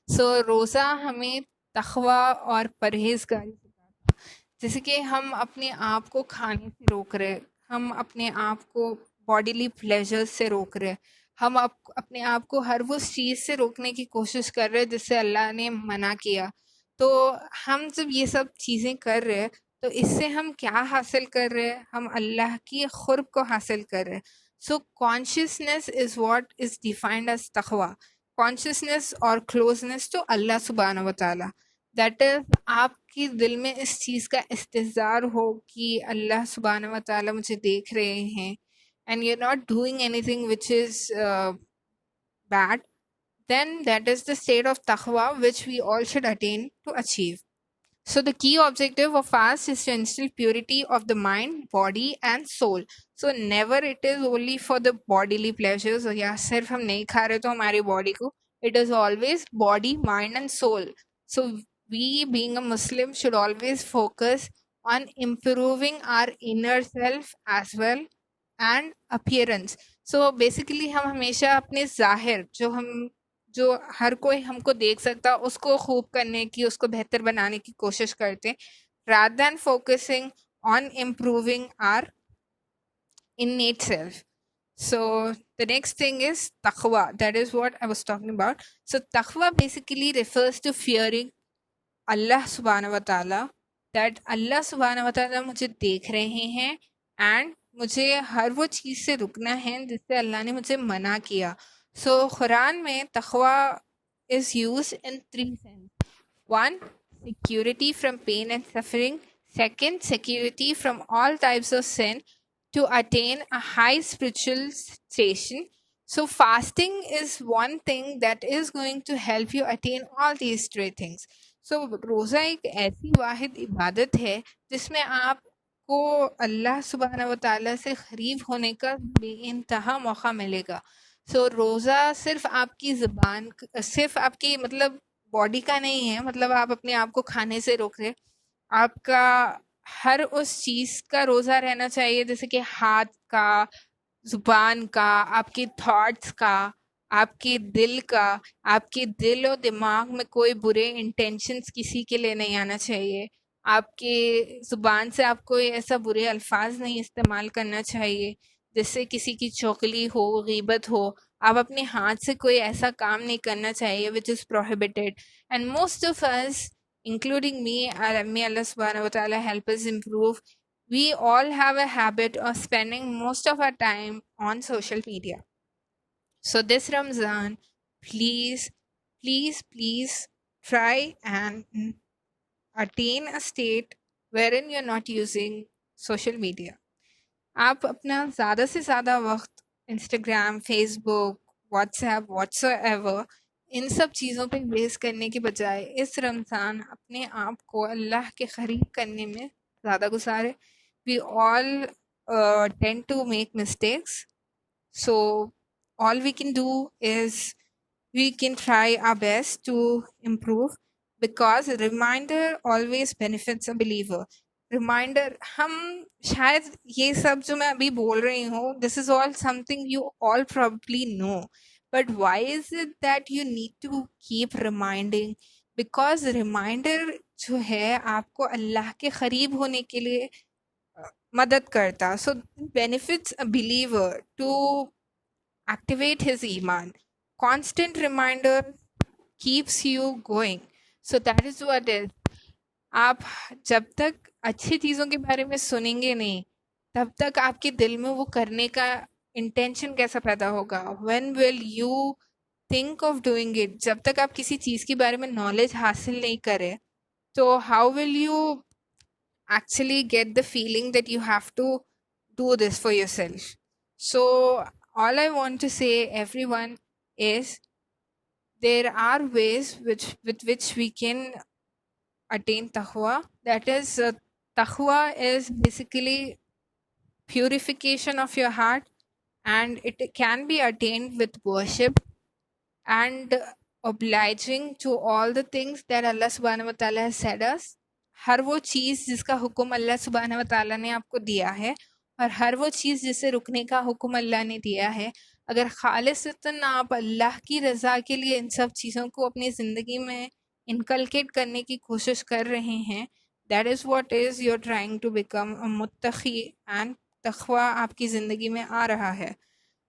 A: So रोज़ा हमें तक़वा और परहेज़गारी सिखाता है। जैसे कि हम अपने आप को खाने से रोक रहे, हम अपने आप को बॉडीली प्लेजर्स से रोक रहे, हम अपने आप को हर वो चीज़ से रोकने की कोशिश कर रहे जिससे अल्लाह ने मना किया। तो हम जब ये सब चीज़ें कर रहे हैं तो इससे हम क्या हासिल कर रहे हैं? हम अल्लाह की क़ुर्ब को हासिल कर रहे हैं। So consciousness is what is defined as taqwa. Consciousness और closeness to Allah subhanahu wa ta'ala. That is, आपकी दिल में इस चीज़ का इस्तिज़ार हो कि अल्लाह subhanahu wa ta'ala मुझे देख रहे हैं, and you're not doing anything which is bad, then that is the state of taqwa which we all should attain to achieve. So the key objective of fast is to instill purity of the mind, body and soul. So never it is only for the bodily pleasures, या सिर्फ हम नहीं खा रहे तो हमारी body को, it is always body, mind and soul. So we being a Muslim should always focus on improving our inner self as well and appearance. So basically हम हमेशा अपने ज़ाहिर जो हर कोई हमको देख सकता उसको खूब करने की, उसको बेहतर बनाने की कोशिश करते हैं, rather than focusing on improving our innate self. So the next thing is taqwa. That is what I was talking about. So taqwa basically refers to fearing अल्लाह सुब्हानहू व तआला, दैट अल्लाह सुब्हानहू व तआला मुझे देख रहे हैं एंड मुझे हर वो चीज़ से रुकना है जिससे अल्लाह ने मुझे मना किया. सो कुरान में तक़वा is used in three sense. One, security from pain and suffering. Second, security from all types of sin to attain a high spiritual station. So fasting is one thing that is going to help you attain all these three things. So रोज़ा एक ऐसी वाहिद इबादत है जिसमें आपको अल्लाह सुब्हानहू व तआला से करीब होने का बेइंतहा मौका मिलेगा. सो रोज़ा सिर्फ आपकी ज़ुबान, सिर्फ आपकी मतलब बॉडी का नहीं है, मतलब आप अपने आप को खाने से रोक रहे, आपका हर उस चीज़ का रोज़ा रहना चाहिए, जैसे कि हाथ का, ज़ुबान का, आपके थॉट्स का, आपके दिल का. आपके दिल और दिमाग में कोई बुरे इंटेंशंस किसी के लिए नहीं आना चाहिए. आपके ज़ुबान से आप कोई ऐसा बुरे अल्फाज नहीं इस्तेमाल करना चाहिए जिससे किसी की चुगली हो, गीबत हो. आप अपने हाथ से कोई ऐसा काम नहीं करना चाहिए which is prohibited. And most of us, including me, may Allah subhanahu wa ta'ala help us improve, we all have a habit of spending most of our time on social media. So this Ramzan, please, please, please try and attain a state wherein you're not using social media. आप अपना ज़्यादा से ज़्यादा वक्त Instagram, Facebook, WhatsApp, whatsoever इन सब चीज़ों पे waste करने के बजाय इस रमज़ान अपने आप को अल्लाह के करीब करने में ज़्यादा गुजारे. We all tend to make mistakes, so all we can do is we can try our best to improve, because reminder always benefits a believer. Reminder, हम शायद ये सब जो मैं अभी बोल रही हूँ, this is all something you all probably know, बट why is it that you need to keep reminding? Because reminder जो है आपको अल्लाह के करीब होने के लिए मदद करता. So benefits a believer to activate his iman. Constant reminder keeps you going. So that is what is. आप जब तक अच्छी चीज़ों के बारे में सुनेंगे नहीं, तब तक आपके दिल में वो करने का इंटेंशन कैसा पैदा होगा? When will you think of doing it? जब तक आप किसी चीज़ के बारे में नॉलेज हासिल नहीं करें, तो how will you actually get the feeling that you have to do this for yourself? So all I want to say, everyone, is there are ways with which we can attain taqwa. That is, taqwa is basically purification of your heart, and it can be attained with worship and obliging to all the things that Allah subhanahu wa ta'ala has said us. हर वो चीज़ जिसका हुक्म अल्लाह सुब्हानहू व तआला ने आपको दिया है, और हर वो चीज़ जिसे रुकने का हुक्म अल्लाह ने दिया है, अगर खालिसतन आप अल्लाह की रज़ा के लिए इन सब चीज़ों को अपनी ज़िंदगी में इनकलकेट करने की कोशिश कर रहे हैं, that is what is you are trying to become a मुत्तकी, एंड तक़वा आपकी ज़िंदगी में आ रहा है,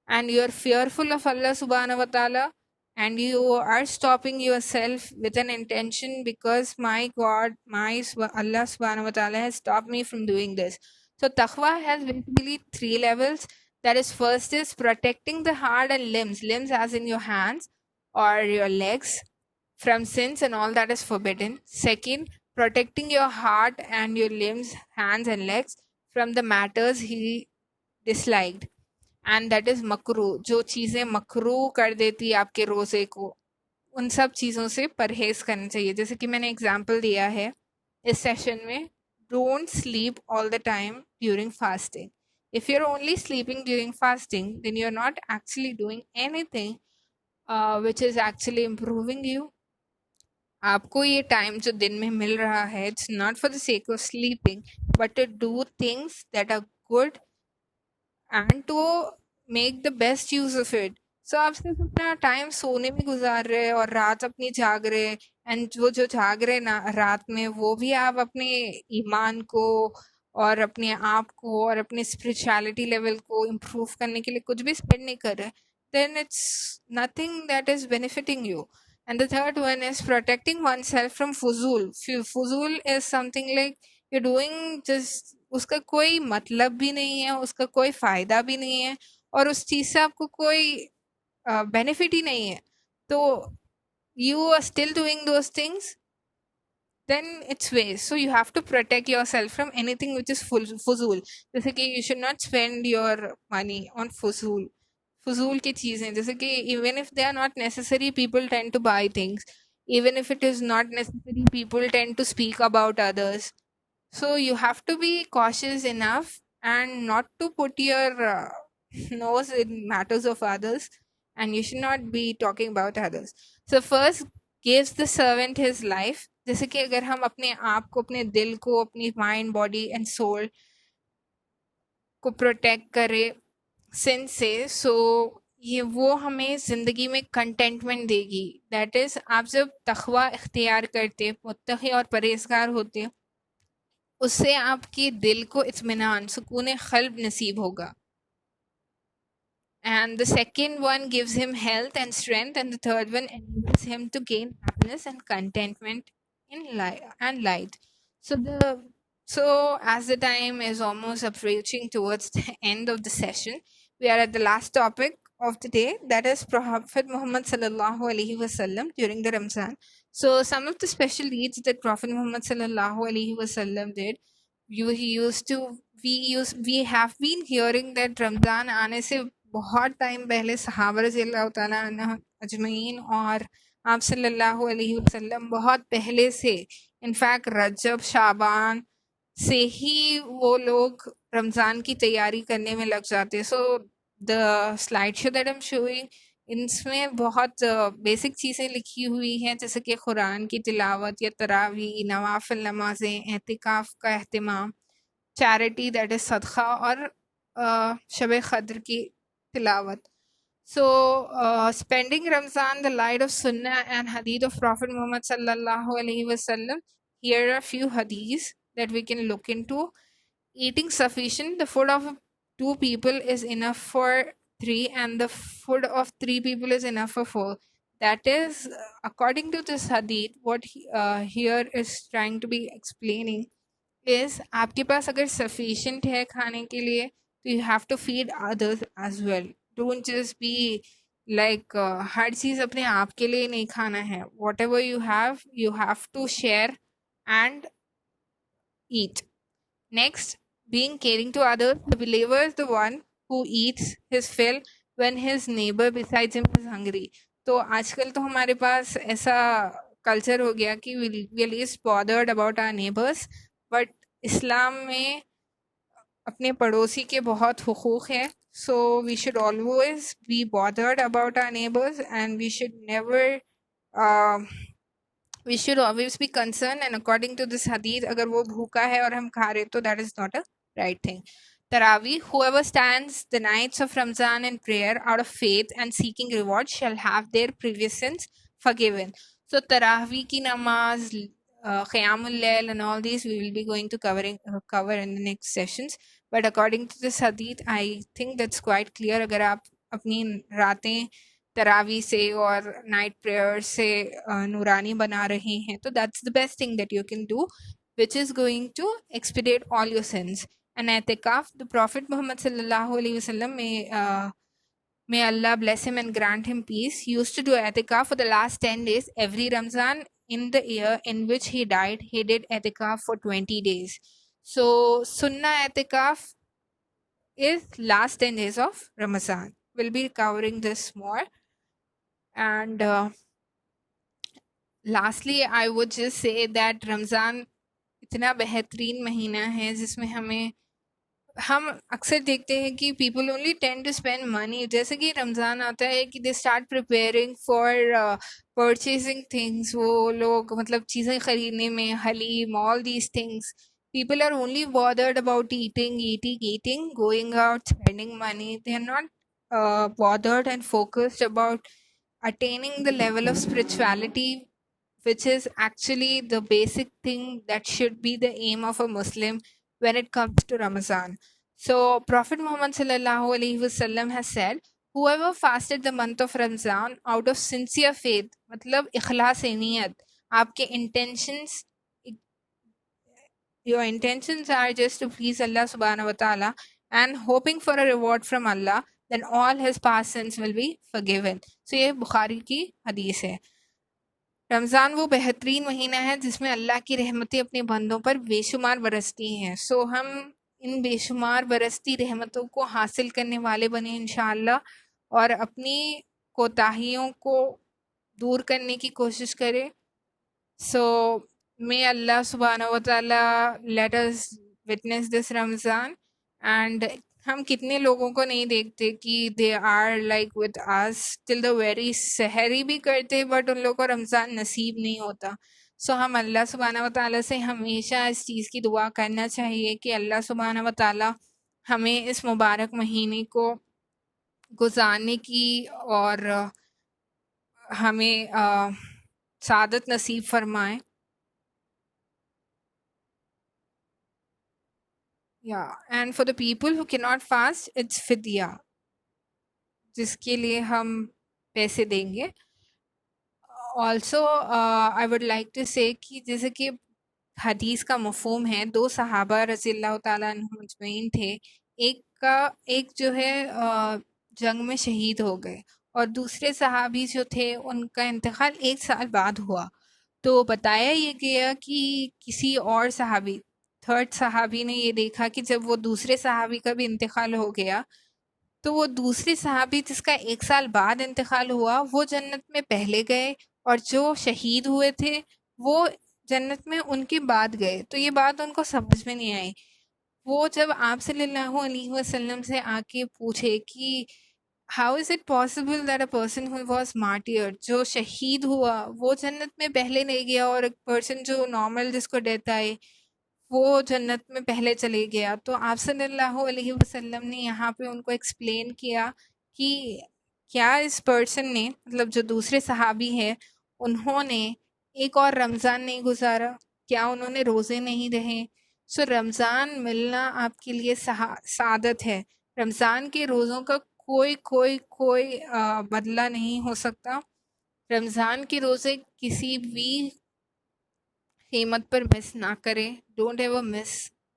A: and you are fearful of Allah subhanahu wa ta'ala, and you are stopping yourself with an intention, because my God, Allah subhanahu wa ta'ala has stopped me from doing this. So taqwa has basically three levels. That is, first is protecting the heart and limbs as in your hands or your legs, from sins and all that is forbidden. Second, protecting your heart and your limbs, hands and legs, from the matters he disliked, and that is मकरू. जो चीज़ें मकरू कर देती आपके रोज़े को, उन सब चीज़ों से परहेज़ करना चाहिए. जैसे कि मैंने एग्जांपल दिया है इस सेशन में, don't sleep all the time during fasting. If you are only sleeping during fasting, then you are not actually doing anything which is actually improving you. आपको ये टाइम जो दिन में मिल रहा है, it's not for the sake of sleeping, but to do things that are good and to make the best use of it. So आप सिर्फ अपना टाइम सोने में गुजार रहे और रात अपनी जाग रहे, एंड वो जो जाग रहे ना रात में, वो भी आप अपने ईमान को और अपने आप को और अपने स्पिरिचुअलिटी लेवल को इम्प्रूव करने के लिए कुछ भी स्पेंड नहीं कर रहे, then it's nothing that is benefiting you. And the third one is protecting oneself from fuzul. Fuzul is something like you're doing just उसका कोई मतलब भी नहीं है, उसका कोई फायदा भी नहीं है, और उस चीज से आपको कोई बेनिफिट ही नहीं है, तो you are still doing those things, then it's waste. So you have to protect yourself from anything which is fuzul. जैसे कि you should not spend your money on fuzul की चीजें, जैसे कि even if they are not necessary, people tend to buy things. Even if it is not necessary, people tend to speak about others. So you have to be cautious enough and not to put your nose in matters of others, and you should not be talking about others. So first gives the servant his life. जैसे कि अगर हम अपने आप को, अपने दिल को, अपनी माइंड, बॉडी एंड सोल को प्रोटेक्ट करें सिन से, सो ये वो हमें ज़िंदगी में कंटेंटमेंट देगी. दैट इज़, आप जब तकवा इख्तियार करते, मुत्तक़ी और परहेज़गार होते, उससे आपके दिल को इत्मीनान, सुकून क़ल्ब नसीब होगा. And the second one gives him health and strength, and the third one enables him to gain happiness and contentment in light. So as the time is almost approaching towards the end of the session, we are at the last topic of the day, that is Prophet Muhammad sallallahu alaihi wasallam during the Ramzan. So some of the special deeds that Prophet Muhammad sallallahu alaihi wasallam did, we have been hearing that Ramzan आने से बहुत time पहले सहाबा रज़ियल्लाहु ताला अन्हुम अजमईन और आप सल्लल्लाहु अलैहि वसल्लम बहुत पहले से, इनफैक्ट रजब शाबान से ही वो लोग रमज़ान की तैयारी करने में लग जाते. So the slide show that I am showing, इसमें बहुत बेसिक चीज़ें लिखी हुई हैं, जैसे कि कुरान की तिलावत या तरावी, नवाफिल नमाजें, एहतिकाफ का अहतमाम, चैरिटी दैट इज़ सदका, और शब क़द्र की tilawat. So, spending Ramzan, the light of Sunnah and Hadith of Prophet Muhammad sallallahu alaihi wasallam. Here are a few hadiths that we can look into. Eating sufficient, the food of 2 people is enough for 3, and the food of 3 people is enough for 4. That is, according to this hadith, what here is trying to be explaining is, आपके पास अगर sufficient है खाने के लिए, तो you have to feed others as well. Don't just be like हर चीज़ अपने आप के लिए नहीं खाना है. Whatever you have to share and eat. Next, being caring to others. The believer is the one who eats his fill when his neighbor besides him is hungry. तो आजकल तो हमारे पास ऐसा कल्चर हो गया कि we are least bothered about our neighbors, but इस्लाम में अपने पड़ोसी के बहुत हुकूक है. So we should always be bothered about our neighbors, and we should never we should always be concerned. And according to this hadith, अगर वो भूखा है और हम खा रहे, तो that is not a right thing. Taraweeh, whoever stands the nights of Ramzan in prayer out of faith and seeking reward shall have their previous sins forgiven. So Taraweeh ki namaz, Qiyamul Layl and all these we will be going to cover in the next sessions. But according to this hadith, I think that's quite clear. अगर आप अपनी रातें तरावी से और night prayer से नूरानी बना रहे हैं, तो that's the best thing that you can do, which is going to expedite all your sins. And i'tikaf, the Prophet Muhammad sallallahu alaihi wasallam, may Allah bless him and grant him peace, used to do i'tikaf for the last 10 days every Ramzan. In the year in which he died, he did i'tikaf for 20 days. So Sunnah i'tikaf is last 10 days of Ramazan. We'll be covering this more. And lastly, I would just say that Ramzan इतना बेहतरीन महीना है जिसमें हम अक्सर देखते हैं कि people only tend to spend money. जैसे कि रमज़ान आता है कि they start preparing for purchasing things. वो लोग मतलब चीज़ें खरीदने में, haleem, all these things. People are only bothered about eating, going out, spending money. They are not bothered and focused about attaining the level of spirituality, which is actually the basic thing that should be the aim of a Muslim when it comes to Ramazan. So Prophet Muhammad sallallahu alaihi wasallam has said, whoever fasted the month of Ramzan out of sincere faith, मतलब इखलास नीयत, आपके intentions, your intentions are just to please Allah subhanahu wa ta'ala and hoping for a reward from Allah, then all his past sins will be forgiven. So ये बुखारी की हदीस है. रमज़ान वो बेहतरीन महीना है जिसमें अल्लाह की रहमतें अपने बंदों पर बेशुमार बरसती हैं. सो हम इन बेशुमार बरसती रहमतों को हासिल करने वाले बने इंशाअल्लाह और अपनी कोताहियों को दूर करने की कोशिश करें. सो may Allah subhanahu wa ta'ala let us witness this Ramzan. And हम कितने लोगों को नहीं देखते कि they are like with us till the very सहरी भी करते बट उन लोगों को रमज़ान नसीब नहीं होता. सो हम अल्लाह सुब्हाना व ताला से हमेशा इस चीज़ की दुआ करना चाहिए कि अल्लाह सुब्हाना व ताला हमें इस मुबारक महीने को गुजारने की और हमें सादत नसीब फरमाए. Yeah, and for the people who cannot fast, it's fidya, जिसके लिए हम पैसे देंगे. Also, I would like to say कि जैसे कि हदीस का मफ़हूम है, 2 सहाबा रज़ियल्लाहु ताला अन्हुम अजमईन थे. एक जो है जंग में शहीद हो गए और दूसरे सहाबी जो थे उनका इंतकाल 1 साल बाद हुआ. तो बताया ये गया कि किसी और सहाबी, थर्ड सहाबी ने ये देखा कि जब वो दूसरे सहाबी का भी इंतकाल हो गया तो वो दूसरे सहाबी जिसका 1 साल बाद इंतकाल हुआ वो जन्नत में पहले गए और जो शहीद हुए थे वो जन्नत में उनके बाद गए. तो ये बात उनको समझ में नहीं आई. वो जब आप सल्लल्लाहु अलैहि वसल्लम से आके पूछे कि how is it possible that a person who was martyr, जो शहीद हुआ वो जन्नत में पहले नहीं गया और एक पर्सन जो नॉर्मल जिसको डेथ आए वो जन्नत में पहले चले गया. तो आप सल्लल्लाहु अलैहि वसल्लम ने यहाँ पे उनको एक्सप्लेन किया कि क्या इस पर्सन ने, मतलब जो दूसरे सहाबी हैं, उन्होंने एक और रमज़ान नहीं गुजारा, क्या उन्होंने रोज़े नहीं रहे. सो रमज़ान मिलना आपके लिए सादत है. रमज़ान के रोज़ों का कोई बदला नहीं हो सकता. रमज़ान के रोज़े किसी भी कीमत पर मिस ना करें. Don't ever miss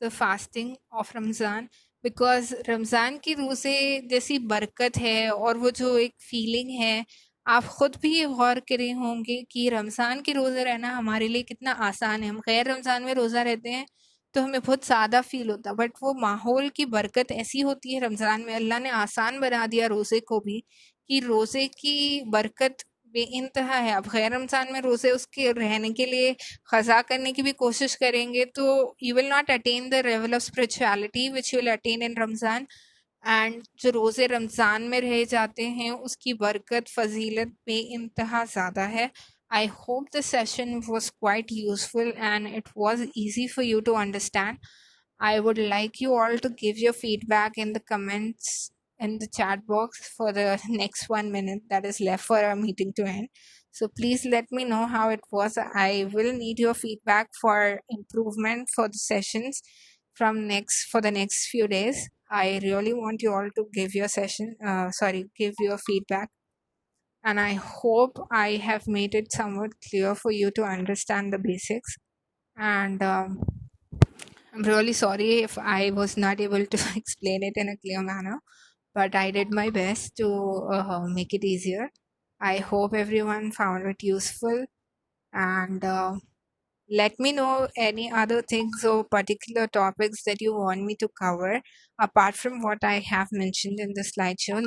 A: the fasting of Ramzan, because Ramzan के रोज़े जैसी बरकत है और वो जो एक फीलिंग है, आप ख़ुद भी गौर करे होंगे कि रमज़ान के रोज़े रहना हमारे लिए कितना आसान है. हम गैर रमज़ान में रोज़ा रहते हैं तो हमें बहुत सादा फील होता है, बट वो माहौल की बरकत ऐसी होती है रमज़ान में. अल्लाह ने आसान बना दिया रोज़े को भी कि रोज़े की बरकत बेइंतहा है. आप गैर रमज़ान में रोज़े उसके रहने के लिए क़ज़ा करने की भी कोशिश करेंगे तो you will not attain the level of spirituality which you will attain in Ramzan. And जो रोज़े रमज़ान में रह जाते हैं उसकी बरकत फ़जीलत बेइंतहा ज़्यादा है. I hope the session was quite useful and it was easy for you to understand. I would like you all to give your feedback in the comments in the chat box for the next 1 minute that is left for our meeting to end. So please let me know how it was. I will need your feedback for improvement for the sessions for the next few days. I really want you all to give your give your feedback. And I hope I have made it somewhat clear for you to understand the basics. And I'm really sorry if I was not able to explain it in a clear manner, but I did my best to make it easier. I hope everyone found it useful, and let me know any other things or particular topics that you want me to cover apart from what I have mentioned in the slideshow.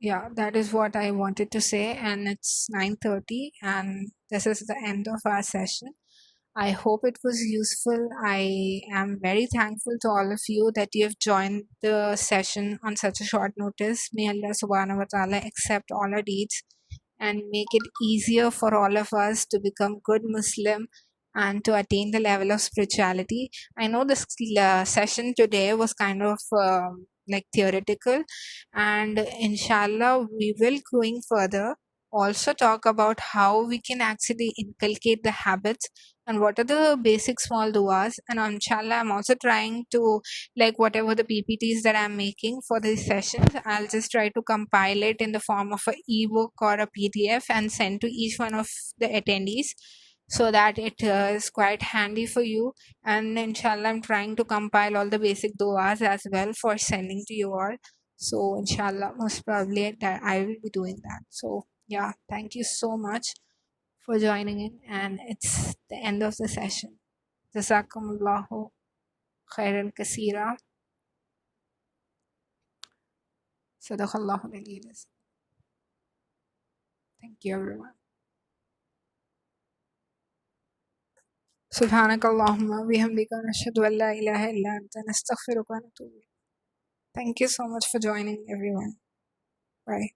A: Yeah, that is what I wanted to say, and it's 9:30 and this is the end of our session. I hope it was useful. I am very thankful to all of you that you have joined the session on such a short notice. May Allah subhanahu wa ta'ala accept all our deeds and make it easier for all of us to become good Muslim and to attain the level of spirituality. I know this session today was kind of like theoretical, and inshallah we will going further also talk about how we can actually inculcate the habits and what are the basic small duas. And inshallah, I'm also trying to, like, whatever the PPTs that I'm making for these sessions, I'll just try to compile it in the form of a ebook or a PDF and send to each one of the attendees so that it is quite handy for you. And inshallah, I'm trying to compile all the basic duas as well for sending to you all. So inshallah, most probably that I will be doing that. So yeah, thank you so much for joining in, and it's the end of the session. Jazakumullahu khairan kasira. Sadaqallahu al-Aliyyul Azim. Thank you, everyone. سبحانك اللهم وبحمدك نشهد أن لا إله إلا أنت نستغفرك ونتوب إليك. Thank you so much for joining, everyone. Bye.